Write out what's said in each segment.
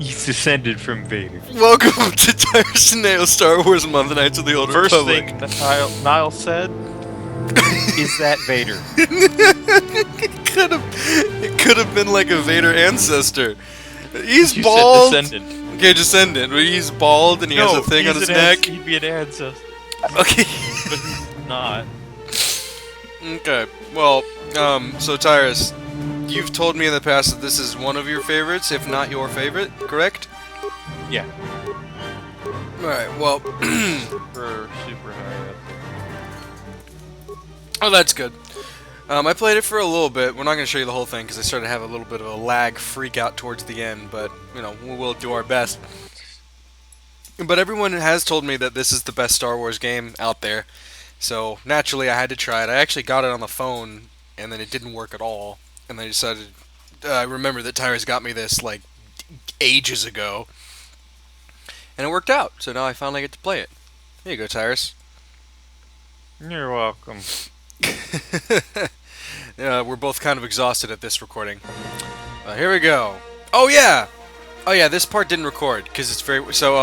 He's descended from Vader. Welcome to Tyrus and Nyle Star Wars Month, the Knights of the Old First Republic. thing that Nyle said is that Vader. It could have been like a Vader ancestor. He's You bald. said descendant. Okay, descendant. But he's bald and he has a thing on his neck. He'd be an ancestor, Okay. but he's not. Okay. Well, so Tyrus, you've told me in the past that this is one of your favorites, if not your favorite, correct? Yeah. Alright, well... Super high up. Oh, that's good. I played it for a little bit. We're not going to show you the whole thing because I started to have a little bit of a lag freak out towards the end, but, you know, we'll do our best. But everyone has told me that this is the best Star Wars game out there, so naturally I had to try it. I actually got it on the phone, and then it didn't work at all, and I decided... I remember that Tyrus got me this, like, ages ago, and it worked out, so now I finally get to play it. Here you go, Tyrus. You're welcome. We're both kind of exhausted at this recording. Here we go. Oh yeah! Oh yeah, this part didn't record, because it's very... So,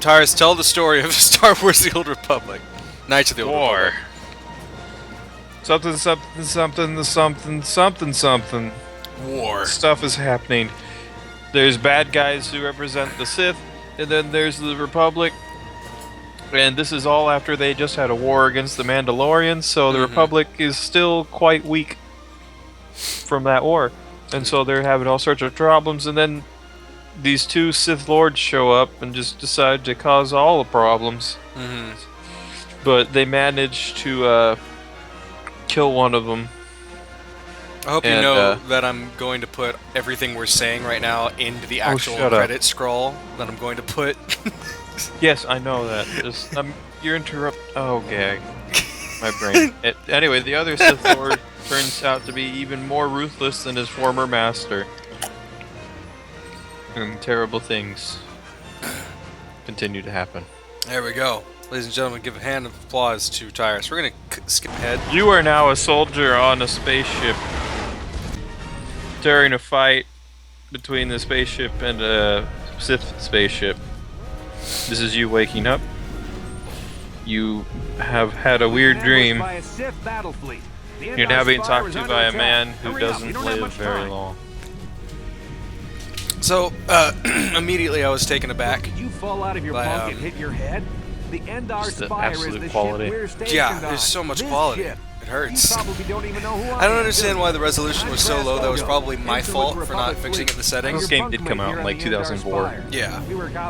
Tyrus, tell the story of Star Wars The Old Republic. Knights of the Old Republic. Something, something, something, something, something, something. War. Stuff is happening. There's bad guys who represent the Sith, and then there's the Republic. And this is all after they just had a war against the Mandalorians, so the Republic is still quite weak from that war. And so they're having all sorts of problems, and then these two Sith Lords show up and just decide to cause all the problems. But they manage to kill one of them. I hope you know that I'm going to put everything we're saying right now into the actual credit scroll that I'm going to put. Yes, I know that. Just, you're Oh, gag. My brain. Anyway, the other Sith Lord turns out to be even more ruthless than his former master. And terrible things continue to happen. There we go. Ladies and gentlemen, give a hand of applause to Tyrus. We're going to skip ahead. You are now a soldier on a spaceship during a fight between the spaceship and a Sith spaceship. This is you waking up. You have had a weird dream. You're now being talked to by a man who doesn't live very long. So, immediately I was taken aback. Did you fall out of your bunk and hit your head? The Endar Just the Spire absolute is the quality. ship we're stationed Yeah, on. there's so much This quality. ship. It hurts. You probably don't even know who I don't understand why the resolution was so low. That was probably my fault for not fixing it in the settings. This game did come out in like 2004. Yeah.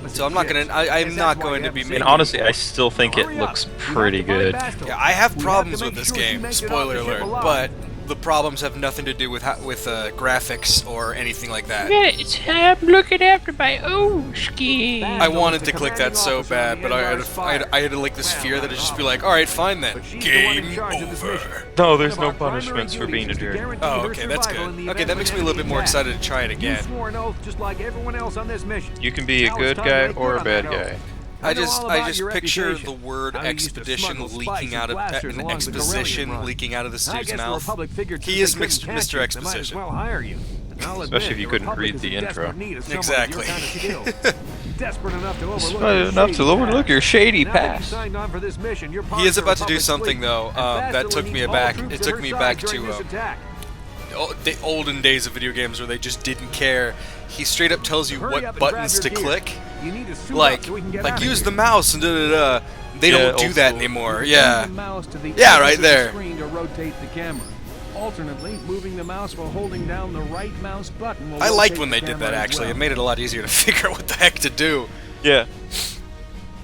So I'm not gonna. I'm not going to be. And honestly, I still think it looks pretty good. Yeah, I have problems with this game. Spoiler alert. But the problems have nothing to do with graphics or anything like that. I'm looking after my own skin. I wanted to click that so bad, but I had like this fear that it'd just be like, all right, fine then, game over. No, there's no punishments for being a jerk. Oh, okay, that's good. Okay, that makes me a little bit more excited to try it again. You can be a good guy or a bad guy. I just picture the word expedition leaking out of an exposition leaking out of this dude's mouth. He is Mr. Exposition. Especially if you couldn't read the intro. Exactly. Enough to overlook your shady past. He is about to do something though that took me aback. It took me back to the olden days of video games where they just didn't care. He straight up tells you what buttons to click. Like use the mouse and da-da-da. They don't do that anymore. Yeah. Yeah, right there. Alternately, moving the mouse while holding down the right mouse button. I liked when they did that actually. It made it a lot easier to figure out what the heck to do. Yeah.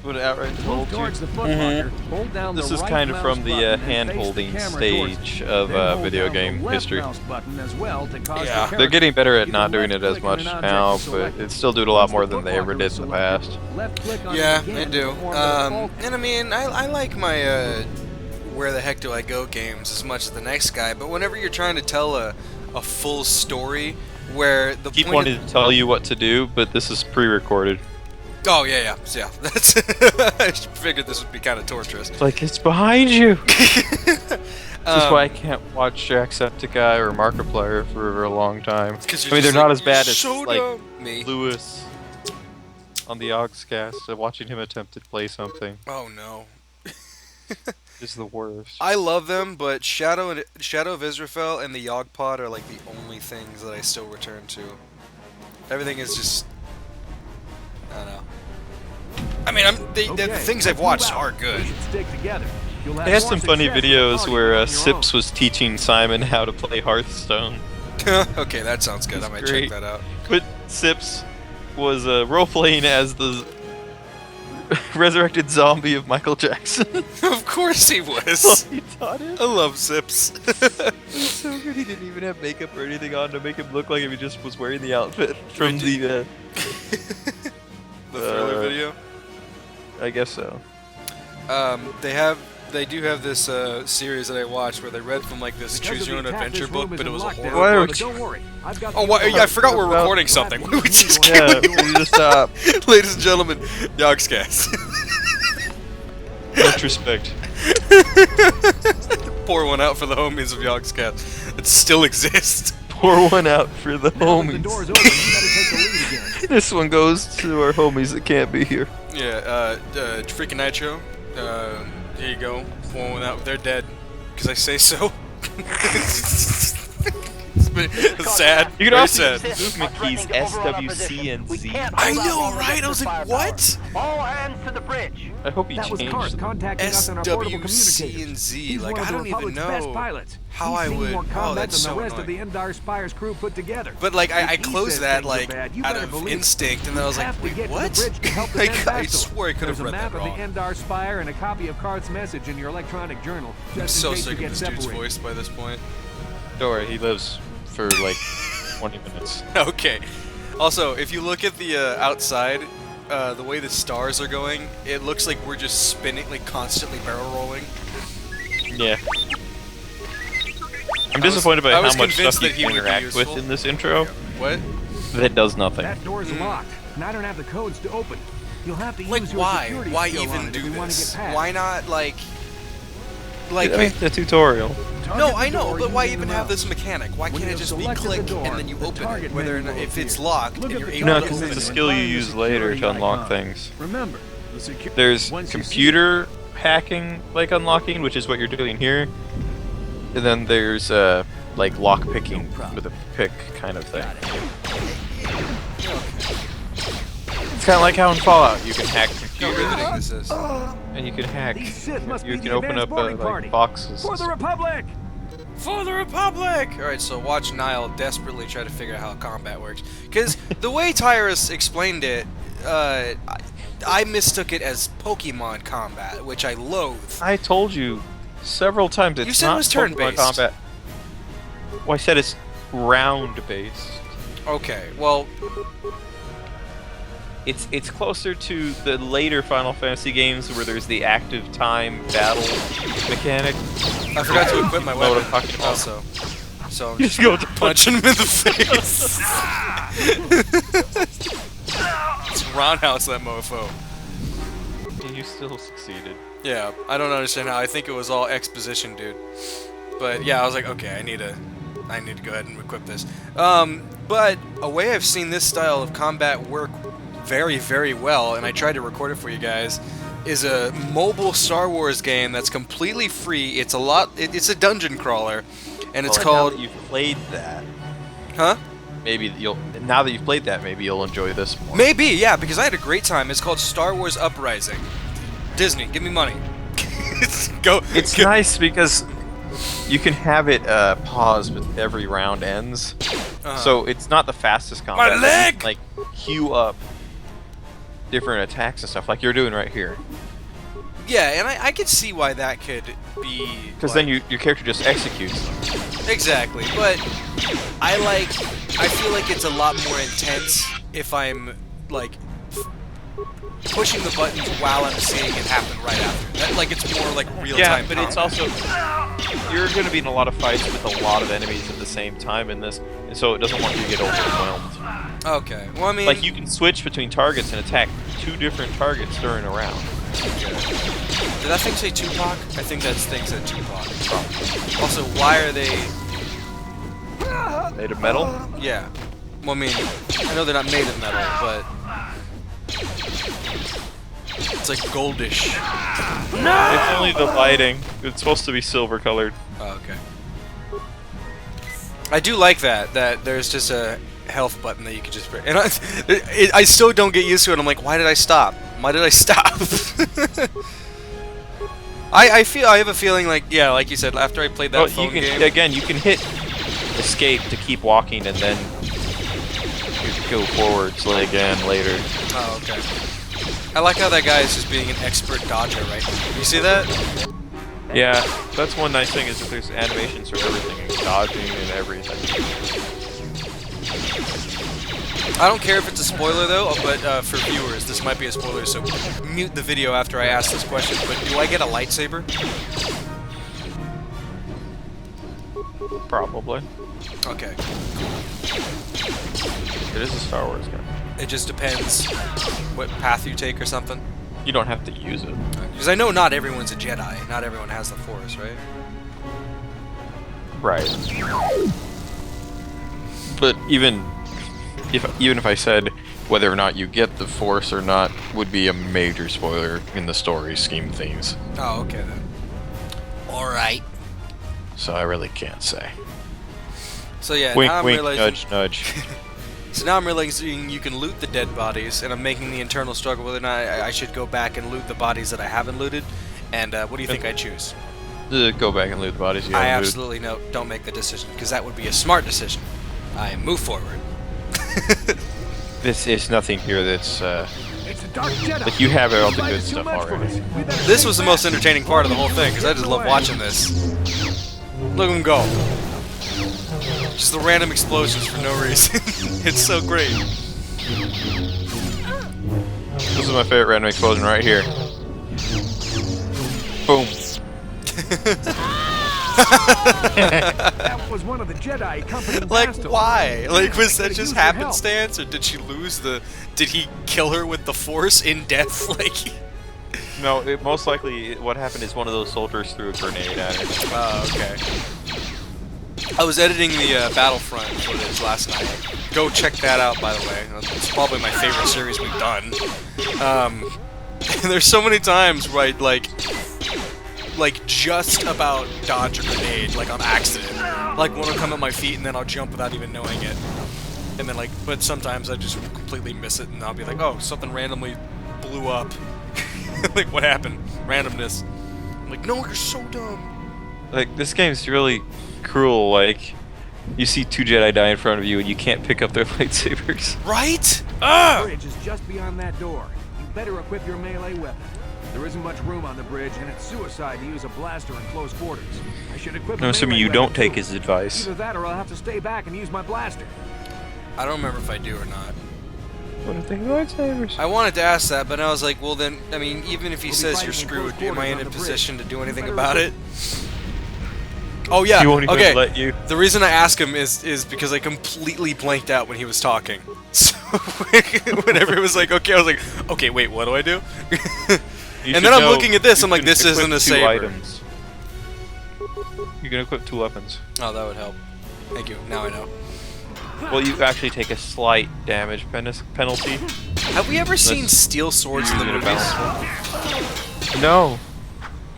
Would it outright told you? This is kind of from the hand-holding stage of video game history. Yeah. They're getting better at not doing it as much now, but it still do it a lot more than they ever did in the past. Yeah, they do. And I mean, I like my where the heck do I go games as much as the next guy, but whenever you're trying to tell a full story where the Keep point wanting to tell you what to do, but this is pre-recorded. Oh yeah, that's I figured this would be kind of torturous. Like it's behind you. This is why I can't watch Jacksepticeye or Markiplier for a long time. I 'Cause mean, you're they're just not like, as bad "You're as so like dumb." Me. Lewis on the Augscast. Watching him attempt to play something Oh no. is the worst. I love them, but Shadow of Israfel and the Yogg-Pod are like the only things that I still return to. Everything is just, I don't know. I mean, the things I've watched are good. We should stick together. You'll have They had more some funny success videos with where on your Sips own. was teaching Simon how to play Hearthstone. Okay, that sounds good. I might Great. check that out. But Sips was role-playing as the resurrected zombie of Michael Jackson. Of course he was. He taught him. I love Sips. It's so good. He didn't even have makeup or anything on to make him look like if he just was wearing the outfit from the. The Thriller video. I guess so. They do have this series that I watched where they read from like this Because choose of your own the attack, adventure this book, room is but it in was a lockdown, horror Why book. but don't worry. I've got Oh, the why, info yeah, I forgot we're About- recording something. We just Yeah, we need to stop. Ladies and gentlemen, Yogscast. Retrospect. Pour one out for the homies of Yogscast that still exist. Pour one out for the Now that the door's homies. open, you better take the lead again. This one goes to our homies that can't be here. Yeah, freaking Nitro. Here you go. Pour one out. They're dead. Because I say so. It's sad. You can Very also sad. use movement keys S, W, C, and Z. I know, right? I was like, what? All hands to the bridge. I hope he That was Cart changed. contacting us S, on our portable W, C, communicator. and Z. He's Like, one of I the don't even Republic's best know pilots. how He's I seen would. more Oh, combat that's than so the rest of the annoying. Endar Spire's crew put together. But like, I If he closed says that things are like bad, you out better of believe it. instinct, and then I was You like, have to wait, get to the what? bridge to help the Like, men I back to him. swore I could have There's read a map that of the wrong. Endar Spire and a copy of Cart's message in your electronic journal. I'm Just so in case sick you of get this dude's separated. voice by this point. Don't worry, he lives for like 20 minutes. Okay. Also, if you look at the outside, the way the stars are going, it looks like we're just spinning, like constantly barrel rolling. Yeah. I'm disappointed by I was how much convinced stuff you that he can would be interact with useful. in this intro What? that does nothing. That door's locked, and I don't have the codes to open. You'll have to Like, use your why? security Why skill on even it if do we want to this? get past. Why not, like, I mean, the tutorial. No, Target I the know, door but why using even the have mouse. this mechanic? Why When can't you it have just be selected the click door, and then you the open it? target Whether or menu not, will if it's appear. locked Look and at you're the able No, to target because open it's a menu it. skill you and find the use later to security unlock icon. things. Remember, the security. There's computer hacking, like unlocking, which is what you're doing here. And then there's like lock picking with a pick kind of thing. It's kind of like how in Fallout you can hack How computers riveting this is. and you can hack. These Sith must You be can the open advanced up boarding like party. boxes. For the Republic! For the Republic! Alright, so watch Nyle desperately try to figure out how combat works. Because the way Tyrus explained it, I mistook it as Pokemon combat, which I loathe. I told you several times it's You said it not was Pokemon turn-based. combat. Well, I said it's round based. Okay, well, It's closer to the later Final Fantasy games where there's the active time battle mechanic. I forgot to equip my Know what weapon I'm talking about. also. So I'm You just just go to punching him in the face. It's roundhouse that mofo. and you still succeeded. Yeah, I don't understand how. I think it was all exposition, dude. But yeah, I was like, okay, I need to go ahead and equip this. But a way I've seen this style of combat work very, very well, and I tried to record it for you guys, is a mobile Star Wars game that's completely free. It's it's a dungeon crawler, and it's Well, called. Now that you've played that, Huh? maybe now that you've played that, maybe you'll enjoy this more. Maybe, yeah, because I had a great time. It's called Star Wars Uprising. Disney, give me money. Go. It's go. nice because you can have it pause with every round ends. So it's not the fastest combat. but you leg! can, like queue up different attacks and stuff like you're doing right here. Yeah, and I could see why that could be. Because then your character just executes them. Exactly, but I feel like it's a lot more intense if I'm like pushing the buttons while I'm seeing it happen right after. That, like it's more like real Yeah, time. but it's also you're going to be in a lot of fights with a lot of enemies at the same time in this, and so it doesn't want you to get overwhelmed. Okay. Well, I mean, Like you can switch between targets and attack two different targets during a round. Did that thing say Tupac? I think that thing said Tupac. Also, why are they... Made of metal? Yeah. Well, I mean, I know they're not made of metal, but... It's like goldish. It's only the lighting. It's supposed to be silver colored. Oh, okay. I do like that there's just a health button that you can just... And I still don't get used to it. I'm like, why did I stop? Why did I stop? I have a feeling like, yeah, like you said, after I played that phone game... Again, you can hit escape to keep walking, and then you can go forwards again later. Oh, okay. I like how that guy is just being an expert dodger right now. You see that? Yeah, that's one nice thing is that there's animations for everything, and dodging and everything. I don't care if it's a spoiler though, but for viewers, this might be a spoiler, so mute the video after I ask this question, but do I get a lightsaber? Probably. Okay. It is a Star Wars game. It just depends what path you take or something? You don't have to use it. Because I know not everyone's a Jedi, not everyone has the Force, right? Right. But even if I said whether or not you get the Force or not would be a major spoiler in the story scheme of things. Oh, okay then. Alright. So I really can't say. So yeah, Wink, now I'm wink, realizing... nudge, nudge. So now I'm realizing you can loot the dead bodies, and I'm making the internal struggle whether or not I should go back and loot the bodies that I haven't looted. And what do you think I choose? Go back and loot the bodies you I haven't looted. absolutely don't make the decision, because that would be a smart decision. I move forward. This is nothing here that's It's a dark Jedi. like you have all the Light good is too stuff much for already. us. We better This stay was the back. most entertaining part of the whole thing, because I just love watching this. Look at him go. Just the random explosions for no reason. It's so great. This is my favorite random explosion right here. Boom. That was one of the Jedi accompanying Like, Bastila. why? Like, was that Could've just used her help. happenstance, or did she lose the... Did he kill her with the Force in death? Like... No, most likely what happened is one of those soldiers threw a grenade at her. Oh, okay. I was editing the Battlefront footage last night. Go check that out, by the way. It's probably my favorite series we've done. There's so many times where I, like just about dodge a grenade, like on accident. Like one will come at my feet and then I'll jump without even knowing it. And then but sometimes I just completely miss it and I'll be like, oh, something randomly blew up. Like, what happened? Randomness. I'm like, no, you're so dumb. Like, this game's really cruel. Like, you see two Jedi die in front of you and you can't pick up their lightsabers. Right? The bridge is just beyond that door. You better equip your melee weapon. There isn't much room on the bridge, and it's suicide to use a blaster in close quarters. I should equip. I'm a assuming melee you don't weapon, take too. his advice. Either that, or I'll have to stay back and use my blaster. I don't remember if I do or not. What if they lightsabers? I wanted to ask that, but I was like, well then, I mean, even if he We'll be says you're fighting in screwed, close am I in a quarters on the position bridge. to do You anything better about it? equip. Oh yeah, He won't even okay. let you. The reason I asked him is because I completely blanked out when he was talking. So whenever it was like, okay, I was like, okay, wait, what do I do? You And should then I'm know looking at this, you I'm like, can this equip isn't a two saber. items. You can equip 2 weapons. Oh, that would help. Thank you. Now I know. Well, you actually take a slight damage penalty. Have we ever seen steel swords in the Unit movies? balance. No.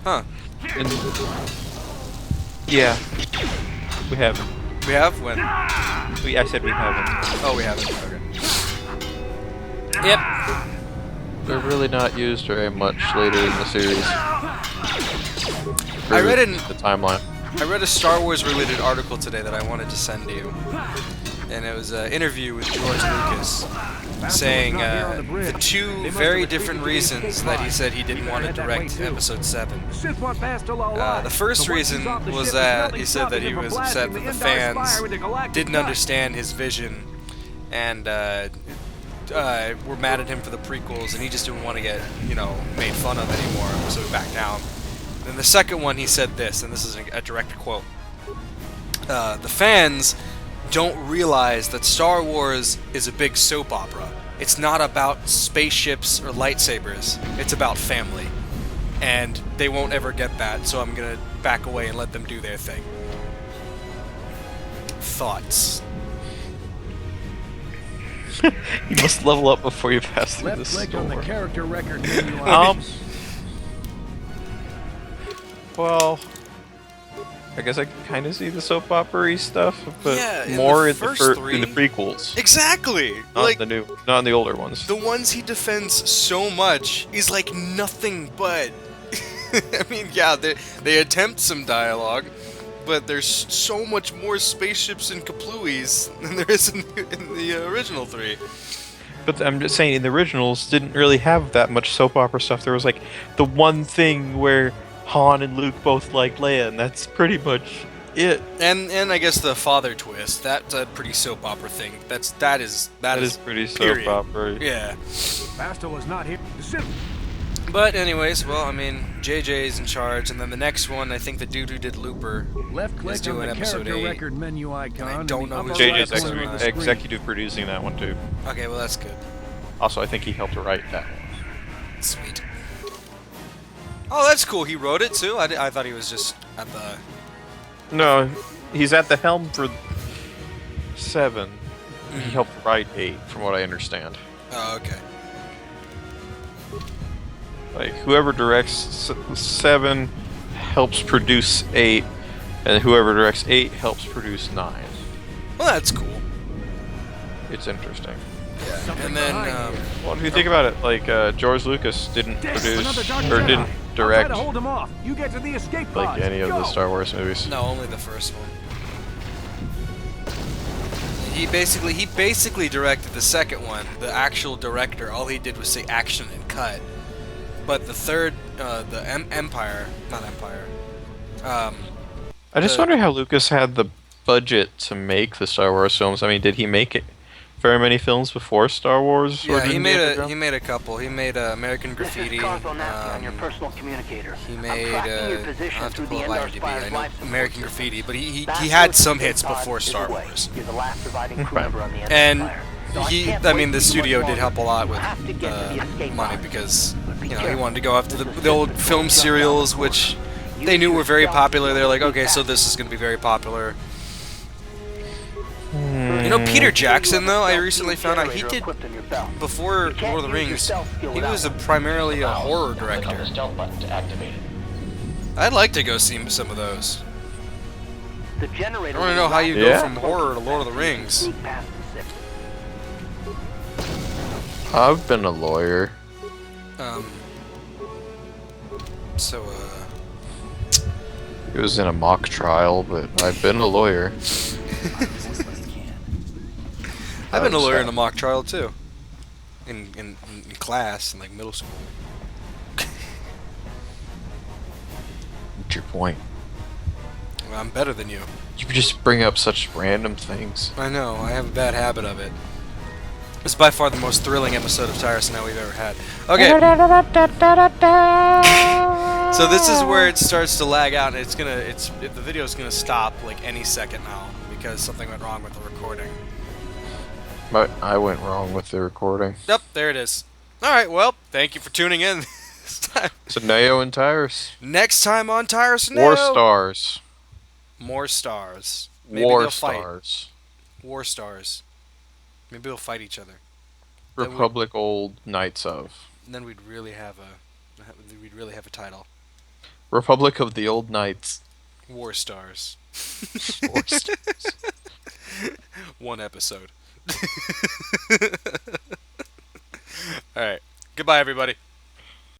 Huh? And yeah, we haven't. We have? When? I said we haven't. Oh, we haven't. Okay. Yep. They're really not used very much later in the series. I read in the timeline. I read a Star Wars related article today that I wanted to send to you, and it was an interview with George Lucas saying the two very different reasons that he said he didn't want to direct Episode 7. The Sith want Bastila alive. The first So once reason he's off the was ship, that there's he said that nothing he was stopping upset him that from the blasting fans fire into galactic didn't night. understand his vision and were mad at him for the prequels, and he just didn't want to get, made fun of anymore, so he backed down. Then the second one, he said this, and this is a direct quote. The fans don't realize that Star Wars is a big soap opera. it's not about spaceships or lightsabers. It's about family. And they won't ever get that, so I'm gonna back away and let them do their thing. Thoughts? You must level up before you pass through Left this click on the door. character record menu Um, items. Well, I guess I can kind of see the soap opera-y stuff, but Yeah, in more the in first in the three- prequels, Exactly! not Like, not in the older ones. the ones he defends so much is like nothing but. I mean, yeah, they attempt some dialogue, but there's so much more spaceships and kaplooies than there is in the original three. But I'm just saying, in the originals, didn't really have that much soap opera stuff. There was like the one thing where Han and Luke both like Leia, and that's pretty much it. And I guess the father twist, that's a pretty soap opera thing. That is Pretty period. soap opera. Yeah. Bastille is not here. The Sith. But anyways, well, I mean, JJ's in charge, and then the next one, I think the dude who did Looper Left is click on doing the episode character 8. record menu icon. I in don't the know upper who's right JJ's corner of the screen. executive producing that one too. Okay, well that's good. Also, I think he helped write that one. Sweet. Oh, that's cool. He wrote it too. I thought he was just at the. No, he's at the helm for 7. He helped write 8, from what I understand. Oh, okay. Like, whoever directs 7 helps produce 8, and whoever directs 8 helps produce 9. Well, that's cool. It's interesting. Yeah. And then Well, if you think about it, like, George Lucas didn't Damn, produce, another Dark or Jedi. didn't I'll direct, try to hold him off. You get to the escape pods. like, any of Go. the Star Wars movies. no, only the first one. He basically directed the second one. The actual director, all he did was say action and cut. But the third, the Empire, not Empire. I just the- wonder how Lucas had the budget to make the Star Wars films. I mean, did he make it very many films before Star Wars? or Yeah, he didn't made have to go? he made a couple. He made American This Graffiti. is Carl Bonacci on your personal communicator. He I'm made tracking your I'll position have to through pull the up Endar IMDb. Spire's I know life support American system. Graffiti, but he Bastille had is some the hits pod before is Star away. Wars. You're the last surviving crew Right. member on the Endar And Spire. So I he, can't I wait mean, the to see studio what's did wrong. help a lot You with have to get to the escape money pod. because But be he careful. wanted to go after This is the old Pacific film Coast serials, Jump which Down they knew were very Use popular. They're like, yourself okay, so to this is going to be very popular. Hmm. You know, Peter Make sure Jackson, you have though, a I self-fuel recently found out he generator did, equipped in your belt. before You can't Lord of the use your Rings, self-fuel he without was one. primarily a horror director. I'd like to go see some of those. The generator I want to will know how you allow go Yeah. from horror to Lord of the Rings. sneak past the Sith. I've been a lawyer. So, It was in a mock trial, but I've been a lawyer. I've been a was lawyer sad. in a mock trial too. In class, in like middle school. What's your point? Well, I'm better than you. You just bring up such random things. I know, I have a bad habit of it. It's by far the most thrilling episode of Tyrus Now we've ever had. Okay, so this is where it starts to lag out, and the video's gonna stop like any second now because something went wrong with the recording. But I went wrong with the recording. Yep, there it is. All right, well, thank you for tuning in this time. So Neo and Tyrus. Next time on Tyrus Now. War stars. More stars. Maybe War they'll fight. stars. War stars. Maybe they'll fight each other. Republic old Knights of. And then we'd really have a title. Republic of the Old Knights. War stars. War stars. One episode. All right. Goodbye, everybody.